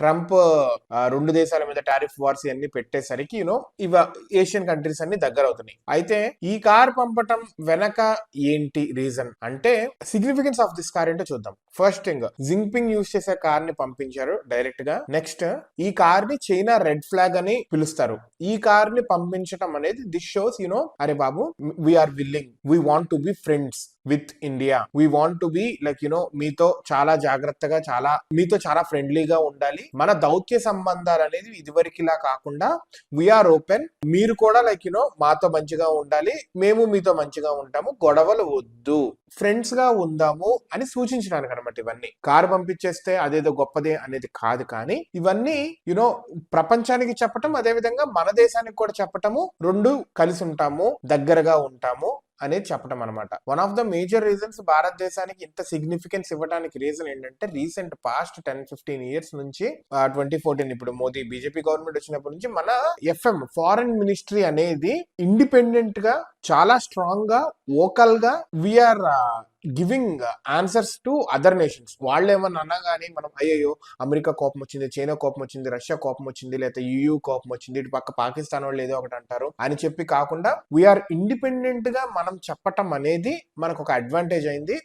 Trump 2 దేశాల మీద tariff wars ఇవన్నీ పెట్టేసరికి ఇవ ఏషియన్ కంట్రీస్ అన్ని దగ్గర అవుతున్నాయి. అయితే ఈ కార్ పంపటం వెనక ఏంటి రీజన్ అంటే, సిగ్నిఫికెన్స్ ఆఫ్ దిస్ కార్ ఏంటో చూద్దాం. ఫస్ట్ థింగ్, జింగ్పింగ్ యూజ్ చేసే కార్ ని పంపించారు డైరెక్ట్ గా. నెక్స్ట్, ఈ కార్ ని చైనా రెడ్ ఫ్లాగ్ అని పిలుస్తారు. ఈ కార్ ని పంపించడం అనేది దిస్ షోస్ అరే బాబు, we are willing, we want to be friends with India, we want to be like మీతో చాలా జాగ్రత్తగా, మీతో చాలా ఫ్రెండ్లీగా ఉండాలి. మన దౌత్య సంబంధాలు అనేది ఇదివరకిలా కాకుండా వీఆర్ ఓపెన్, మీరు కూడా లైక్ మాతో మంచిగా ఉండాలి, మేము మీతో మంచిగా ఉంటాము, గొడవలు వద్దు, ఫ్రెండ్స్ గా ఉందాము అని సూచించడానికి అనమాట. ఇవన్నీ కారు పంపించేస్తే అదేదో గొప్పదే అనేది కాదు, కానీ ఇవన్నీ ప్రపంచానికి చెప్పటం, అదే విధంగా మన దేశానికి కూడా చెప్పటము, రెండు కలిసి ఉంటాము, దగ్గరగా ఉంటాము అనేది చెప్పడం అనమాట. One of the major reasons భారతదేశానికి ఇంత సిగ్నిఫికెన్స్ ఇవ్వడానికి రీజన్ ఏంటంటే, రీసెంట్ పాస్ట్ 10-15 ఇయర్స్ నుంచి 2014 ఇప్పుడు మోదీ బీజేపీ గవర్నమెంట్ వచ్చినప్పటి నుంచి మన ఎఫ్ఎం ఫారెన్ మినిస్ట్రీ అనేది ఇండిపెండెంట్ గా, చాలా స్ట్రాంగ్ గా, వోకల్ గా we're giving answers to other nations. వాళ్ళు ఏమన్నా అనగానే మనం అయ్యో అమెరికా కోపం వచ్చింది, చైనా కోపం వచ్చింది, రష్యా కోపం వచ్చింది, లేదా EU కోపం వచ్చింది, ఇటు పక్క పాకిస్తాన్ వాళ్ళు ఏదో ఒకటి అంటారు అని చెప్పి కాకుండా వీఆర్ ఇండిపెండెంట్ గా మనం చెప్పటం అనేది మనకు ఒక అడ్వాంటేజ్ అయింది.